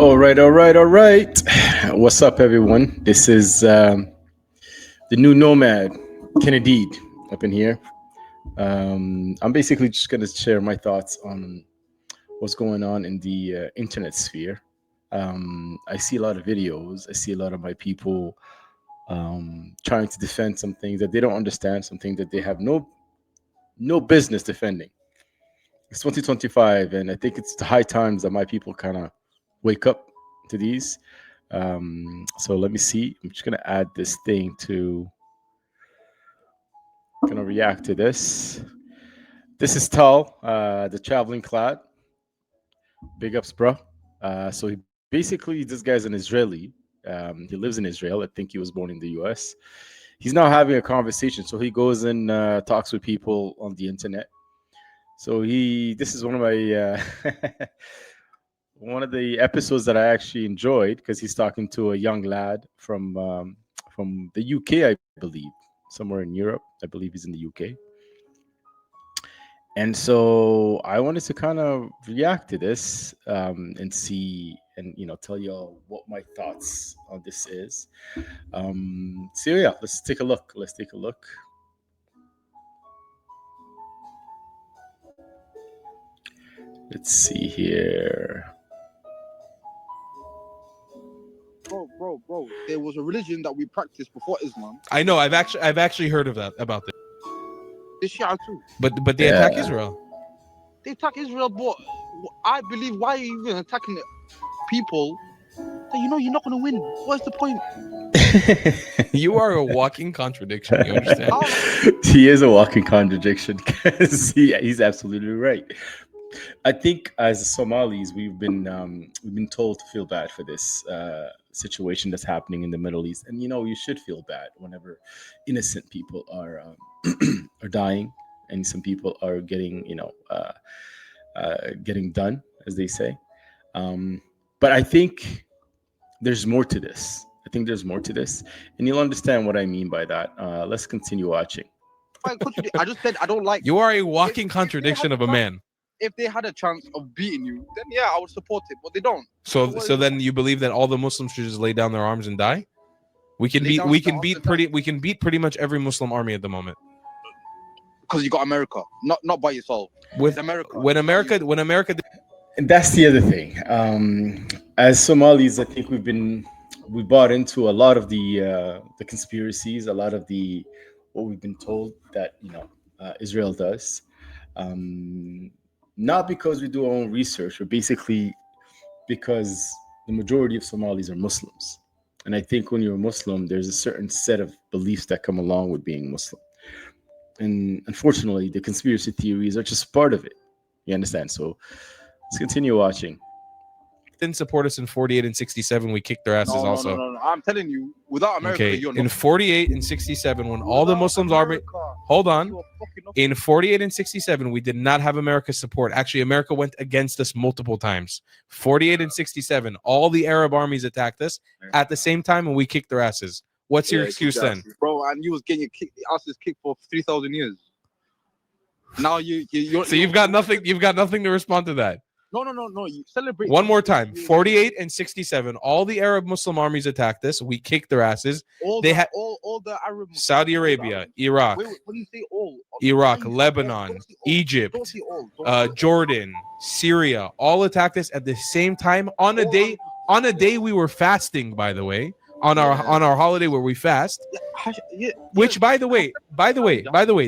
All right. What's up, everyone? This is the new nomad, Kennedy, up in here. I'm basically just going to share my thoughts on what's going on in the internet sphere. I see a lot of videos. I see a lot of my people trying to defend some things that they don't understand, something that they have no business defending. It's 2025, and I think it's the high times that my people kind of wake up to these. So let me see. I'm just gonna add this thing to gonna react to this. This is Tal, the traveling clad. Big ups, bro. So this guy's an Israeli. He lives in Israel. I think he was born in the U.S. He's now having a conversation. So he goes and talks with people on the internet. So this is one of my one of the episodes that I actually enjoyed because he's talking to a young lad from the UK, I believe, somewhere in Europe. I believe he's in the UK. And so I wanted to kind of react to this and see and tell y'all what my thoughts on this is. So yeah, let's take a look. Let's see here. Bro. There was a religion that we practiced before Islam. I know. I've actually heard of that about this. They Shia too. But they attack Israel. They attack Israel, but I believe why are you even attacking people that you know you're not going to win? What's the point? You are a walking contradiction. You understand? He is a walking contradiction because he's absolutely right. I think as Somalis, we've been told to feel bad for this situation that's happening in the Middle East, and you should feel bad whenever innocent people are are dying, and some people are getting getting done, as they say. But I think there's more to this. And you'll understand what I mean by that. Let's continue watching. I just said I don't like. You are a walking contradiction of a man. If they had a chance of beating you, then yeah, I would support it. But they don't. So then you believe that all the Muslims should just lay down their arms and die? We can beat pretty much every Muslim army at the moment. Because you got America, not by yourself. With America, when America. And that's the other thing. As Somalis, I think we bought into a lot of the conspiracies, a lot of what we've been told that Israel does. Not because we do our own research, but basically because the majority of Somalis are Muslims. And I think when you're a Muslim, there's a certain set of beliefs that come along with being Muslim. And unfortunately, the conspiracy theories are just part of it. You understand? So let's continue watching. Didn't support us in 48 and 67. We kicked their asses also. No. I'm telling you, without America, you're not. In 48 and 67, when all the Muslims are... Hold on. In 48 and 67, we did not have America's support. Actually, America went against us multiple times. 48 and 67, all the Arab armies attacked us at the same time, and we kicked their asses. What's your excuse then? Bro, and you was getting your asses kicked for 3,000 years. Now you're... So you've got nothing to respond to that. No. You celebrate. One more time. 48 and 67. All the Arab Muslim armies attacked us. We kicked their asses. All the Arab Muslims. Saudi Arabia, Iraq. When you say all, Iraq, Lebanon, Egypt, Jordan, Syria, all attacked us at the same time on a day. On a day we were fasting, by the way. On our holiday where we fast. Which by the way,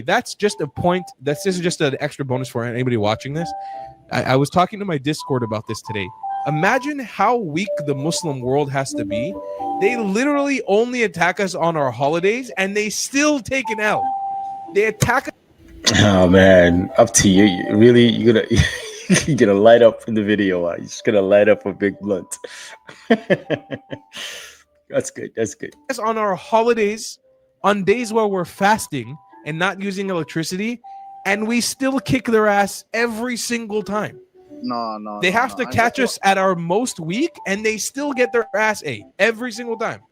that's just a point. This is just an extra bonus for anybody watching this. I was talking to my Discord about this today. Imagine how weak the Muslim world has to be. They literally only attack us on our holidays, and they still take an L. They attack us. Oh man, up to you. You're gonna light up in the video. You're just gonna light up a big blunt. That's good. On our holidays, on days where we're fasting and not using electricity, and we still kick their ass every single time. No. They have to catch us at our most weak, and they still get their ass ate every single time.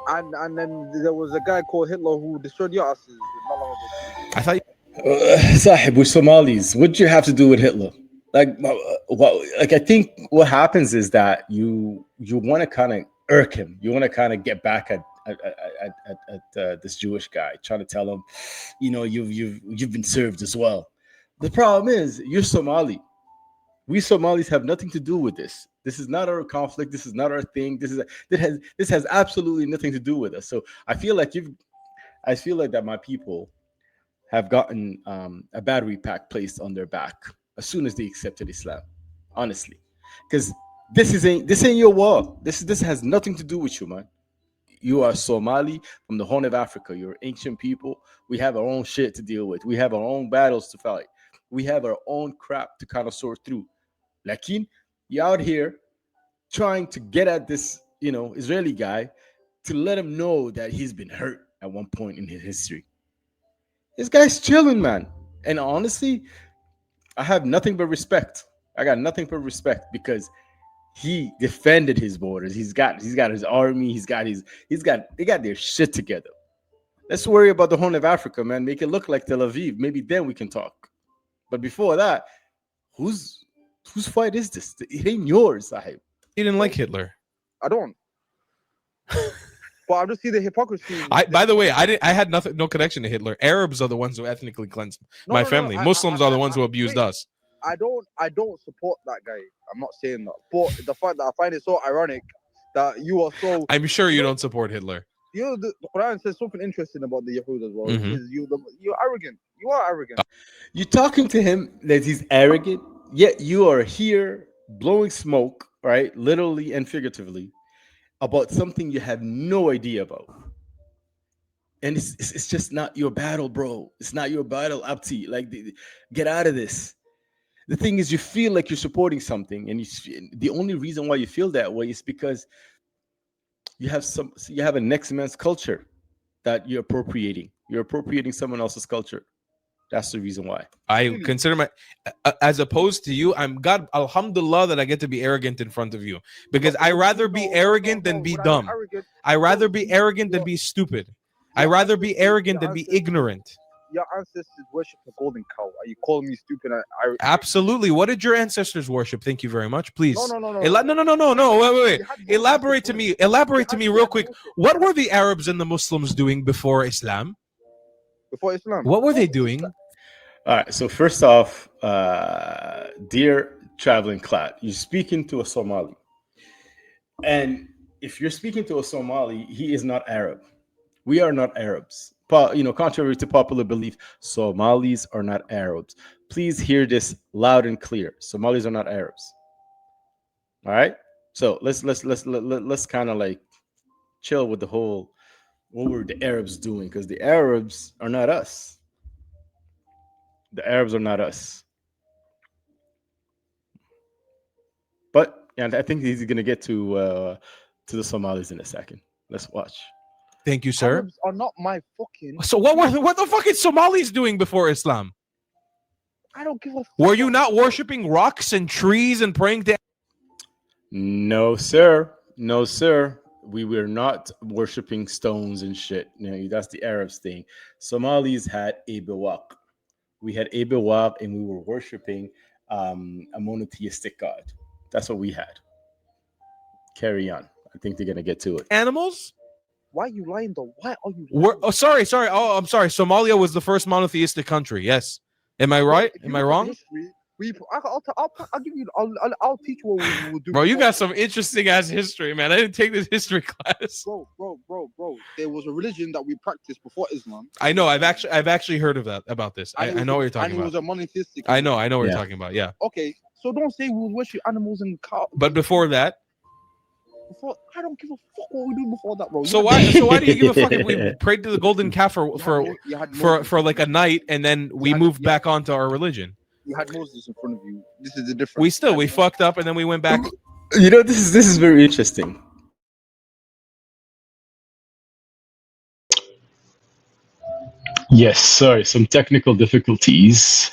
And then there was a guy called Hitler who destroyed your asses. I thought Sahib, we're Somalis. What did you have to do with Hitler? Like I think what happens is that you want to kind of irk him. You want to kind of get back at this Jewish guy, trying to tell him, you've been served as well. The problem is you're Somali. We Somalis have nothing to do with this. This is not our conflict. This is not our thing. This has absolutely nothing to do with us. So I feel like that my people have gotten a battery pack placed on their back as soon as they accepted Islam. Honestly, because this ain't your war. This has nothing to do with you, man. You are Somali from the Horn of Africa. You're ancient people. We have our own shit to deal with. We have our own battles to fight. We have our own crap to kind of sort through. Lakin, you out here trying to get at this, Israeli guy to let him know that he's been hurt at one point in his history. This guy's chilling, man. And honestly, I have nothing but respect. I got nothing but respect because he defended his borders. He's got his army. They got their shit together. Let's worry about the Horn of Africa, man. Make it look like Tel Aviv. Maybe then we can talk. But before that, whose fight is this? It ain't yours, Sahib. He didn't like Hitler. I don't. But I just see the hypocrisy. By the way, I had no connection to Hitler. Arabs are the ones who ethnically cleansed my family. Muslims are the ones who abused us. I don't support that guy. I'm not saying that. But the fact that I find it so ironic that you are so. I'm sure you don't support Hitler. The Quran says something interesting about the Yahud as well. Mhm. Is you're arrogant. You are arrogant. You're talking to him that he's arrogant, yet you are here blowing smoke, right? Literally and figuratively, about something you have no idea about. And it's just not your battle, bro. It's not your battle, Abti. Get out of this. The thing is, you feel like you're supporting something, and the only reason why you feel that way is because you have a next man's culture that you're appropriating. You're appropriating someone else's culture. That's the reason why. I consider as opposed to you, I'm God, alhamdulillah, that I get to be arrogant in front of you. Because I rather be arrogant than be dumb. I rather be arrogant than be stupid. I rather be arrogant than be ignorant. Your ancestors worship the golden cow. Are you calling me stupid? Absolutely. What did your ancestors worship? Thank you very much. Please. No. No. Wait. Elaborate to me real quick. What were the Arabs and the Muslims doing before Islam? Before Islam. What were they doing? All right. So first off, dear traveling cloud, you're speaking to a Somali, and if you're speaking to a Somali, he is not Arab. We are not Arabs. Contrary to popular belief, Somalis are not Arabs. Please hear this loud and clear. Somalis are not Arabs. All right. So let's kind of like chill with the whole what were the Arabs doing, because the Arabs are not us. The Arabs are not us. But I think he's gonna get to the Somalis in a second. Let's watch. Thank you, sir. Arabs are not my fucking. So what the fuck is Somalis doing before Islam? I don't give a fuck. Were you not worshiping rocks and trees and praying to? No, sir. No, sir. We were not worshiping stones and shit. That's the Arabs thing. Somalis had a bewak. We had a bewak, and we were worshiping a monotheistic god. That's what we had. Carry on. I think they're gonna get to it. Animals? Why are you lying though? Why are you lying? Sorry. Oh, I'm sorry. Somalia was the first monotheistic country. Yes. Am I right? Am I wrong? I'll give you. I'll teach you what we will do. Bro, you got some interesting ass history, man. I didn't take this history class. Bro. There was a religion that we practiced before Islam. I know. I've actually heard of that about this. I know what you're talking about. And it was a monotheistic. I know what you're talking about. Yeah. Okay, so don't say we worship animals and cows. But before that. I don't give a fuck what we do before that, bro. So why do you give a fuck if we prayed to the golden calf for like a night and then we moved back onto our religion? You had Moses in front of you. This is the difference. We fucked up and then we went back. This is very interesting. Yes, sorry, some technical difficulties.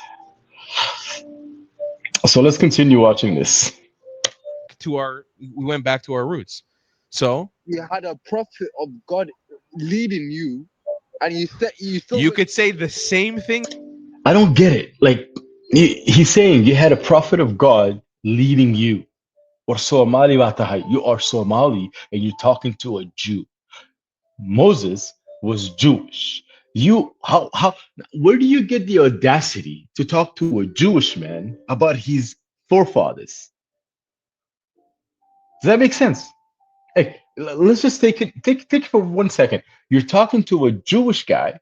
So let's continue watching this. We went back to our roots. So you had a prophet of God leading you, and you still. You could say the same thing. I don't get it. Like, He's saying you had a prophet of God leading you. Or Somali watahay. You are Somali and you're talking to a Jew. Moses was Jewish. You how where do you get the audacity to talk to a Jewish man about his forefathers? Does that make sense? Hey, let's just take it for 1 second. You're talking to a Jewish guy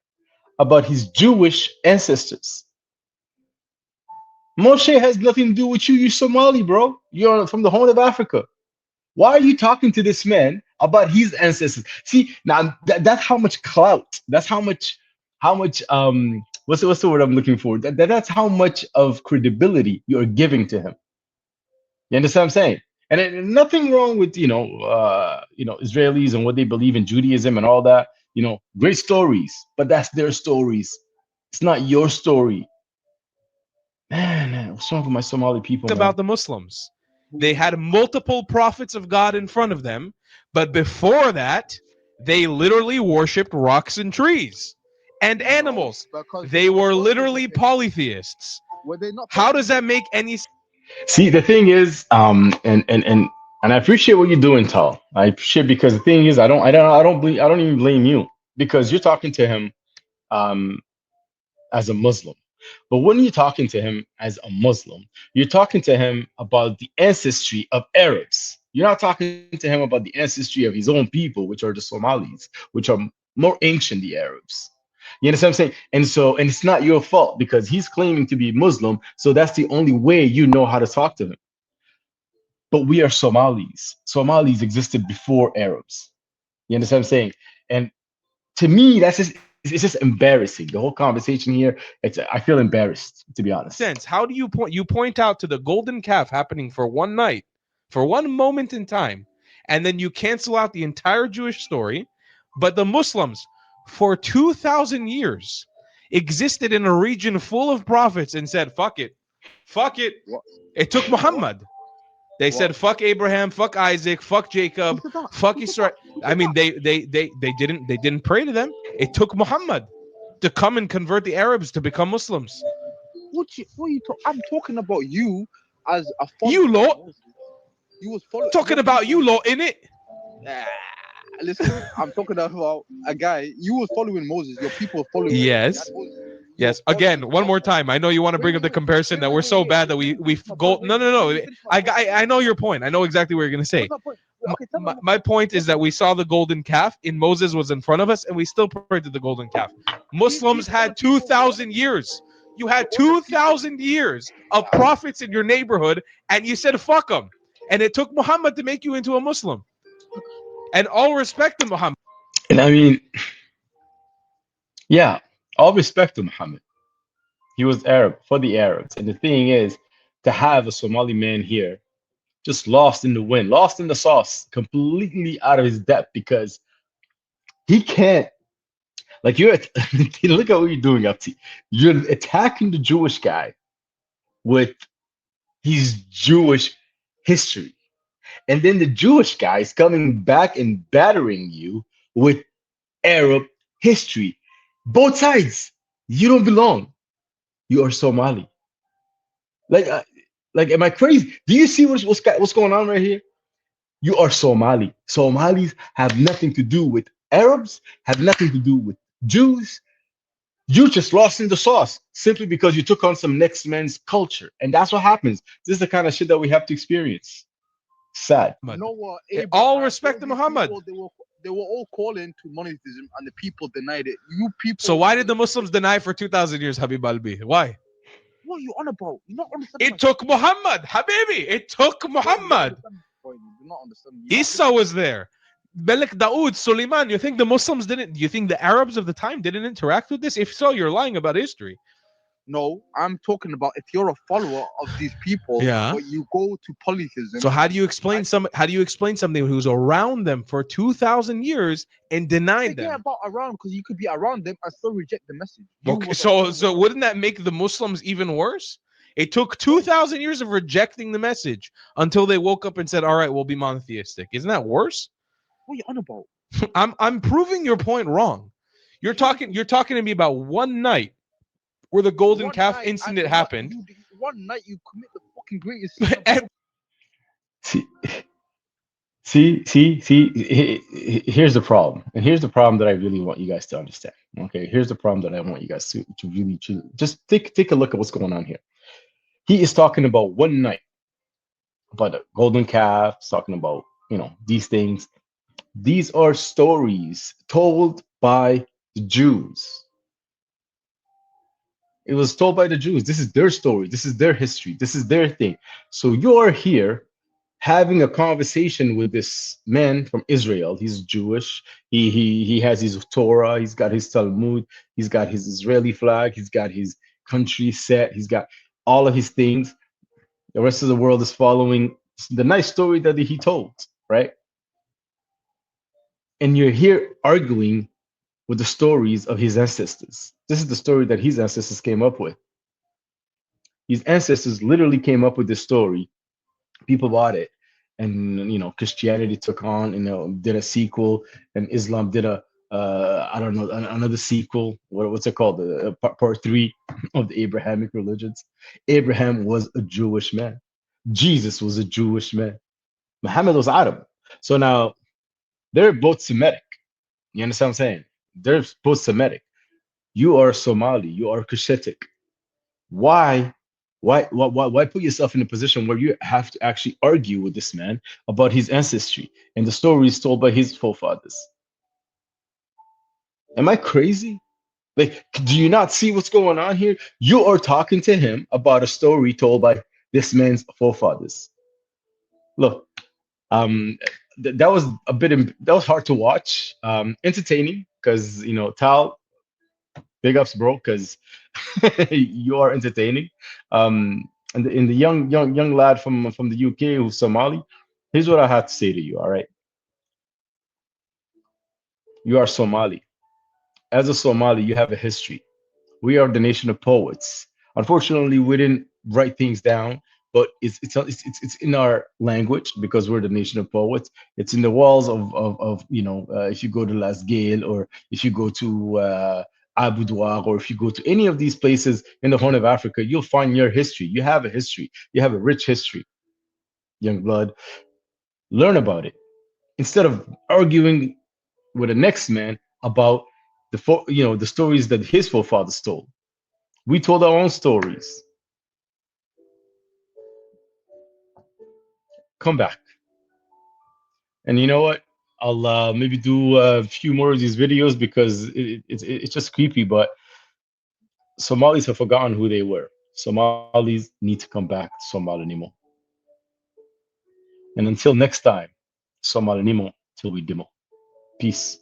about his Jewish ancestors. Moshe has nothing to do with you. You're Somali, bro. You're from the Horn of Africa. Why are you talking to this man about his ancestors? See, now that's how much clout. That's how much what's the word I'm looking for? That's how much of credibility you're giving to him. You understand what I'm saying? And nothing wrong with Israelis and what they believe in Judaism and all that. Great stories, but that's their stories. It's not your story. Man, what's wrong with my Somali people, man? About the Muslims. They had multiple prophets of God in front of them, but before that, they literally worshipped rocks and trees and animals. They were literally polytheists. Were they not? How does that make any sense? See, the thing is, and I appreciate what you're doing, Tal. I appreciate because the thing is, I don't even blame you because you're talking to him, um, as a Muslim. But when you're talking to him as a Muslim, you're talking to him about the ancestry of Arabs. You're not talking to him about the ancestry of his own people, which are the Somalis, which are more ancient, the Arabs. You understand what I'm saying? And it's not your fault because he's claiming to be Muslim, so that's the only way you know how to talk to him. But we are Somalis. Somalis existed before Arabs. You understand what I'm saying? And to me, it's just embarrassing. The whole conversation here, I feel embarrassed, to be honest. How do you point out to the golden calf happening for one night, for one moment in time, and then you cancel out the entire Jewish story, but the Muslims for 2,000 years existed in a region full of prophets and said, fuck it. What? It took Muhammad. They said, fuck Abraham, fuck Isaac, fuck Jacob, fuck Israel. I mean, they didn't pray to them. It took Muhammad to come and convert the Arabs to become Muslims. What you I'm talking about you as a follower. You lot. You was following. Talking about you lot in it. Listen, I'm talking about a guy. You was following Moses. Your people were following. Yes. Moses. Yes. Again, one more time. I know you want to bring up the comparison that we're so bad that we go. No. I know your point. I know exactly what you're gonna say. My point is that we saw the golden calf. In Moses was in front of us, and we still prayed to the golden calf. Muslims had 2,000 years. You had 2,000 years of prophets in your neighborhood, and you said fuck them. And it took Muhammad to make you into a Muslim. And all respect to Muhammad. And I mean, yeah, all respect to Muhammad. He was Arab for the Arabs. And the thing is, to have a Somali man here just lost in the wind, lost in the sauce, completely out of his depth because he can't. Like look at what you're doing, Upti. You're attacking the Jewish guy with his Jewish history. And then the Jewish guy is coming back and battering you with Arab history. Both sides. You don't belong. You are Somali. Like, am I crazy? Do you see what's going on right here? You are Somali. Somalis have nothing to do with Arabs, have nothing to do with Jews. You just lost in the sauce simply because you took on some next man's culture. And that's what happens. This is the kind of shit that we have to experience. Sad. You know what? All respect to Muhammad. They were all calling to monotheism, and the people denied it. You people. So why did the Muslims deny for 2,000 years, Habib Albi? Why? What are you on about? You're not understanding. It took Muhammad, Habibi. It took Muhammad. You're not understanding. Isa was there. Malik Daoud, Suleiman. You think the Muslims didn't? You think the Arabs of the time didn't interact with this? If so, you're lying about history. No, I'm talking about if you're a follower of these people, but you go to polytheism. So how do you explain something who's around them for 2,000 years and denied them? Forget about around, because you could be around them and still reject the message. Okay, so wouldn't that make the Muslims even worse? It took 2,000 years of rejecting the message until they woke up and said, "All right, we'll be monotheistic." Isn't that worse? What are you on about? I'm proving your point wrong. You're talking to me about one night where the golden One calf night, and incident happened. one night you commit the fucking greatest sin of And all. See, here's the problem, and here's the problem that I really want you guys to understand. Okay, here's the problem that I want you guys to really just take a look at what's going on here. He is talking about one night, about the golden calf, he's talking about, these things. These are stories told by the Jews. It was told by the Jews. This is their story. This is their history. This is their thing. So you're here having a conversation with this man from Israel. He's Jewish. He has his Torah. He's got his Talmud. He's got his Israeli flag. He's got his country set. He's got all of his things. The rest of the world is following the nice story that he told, right? And you're here arguing with the stories of his ancestors. This is the story that his ancestors came up with. His ancestors literally came up with this story. People bought it, and Christianity took on, did a sequel, and Islam did a I don't know, another sequel. What's it called? Part three of the Abrahamic religions. Abraham was a Jewish man. Jesus was a Jewish man. Muhammad was Arab. So now they're both Semitic. You understand what I'm saying? They're both Semitic. You are Somali. You are Cushitic. Why? Why put yourself in a position where you have to actually argue with this man about his ancestry and the stories told by his forefathers? Am I crazy? Like, do you not see what's going on here? You are talking to him about a story told by this man's forefathers. Look, that was that was hard to watch. Entertaining because Tal, big ups, bro, because you are entertaining. And the young lad from the UK who's Somali, here's what I have to say to you. All right, you are Somali. As a Somali, you have a history. We are the nation of poets. Unfortunately, we didn't write things down, but it's in our language because we're the nation of poets. It's in the walls of if you go to Las Gale, or if you go to Abu Dhabi, or if you go to any of these places in the Horn of Africa, you'll find your history. You have a history. You have a rich history, young blood. Learn about it instead of arguing with the next man about the stories that his forefathers told. We told our own stories. Come back. And you know what? I'll maybe do a few more of these videos because it's just creepy. But Somalis have forgotten who they were. Somalis need to come back to Somali Nimo. And until next time, Somali Nimo till we demo. Peace.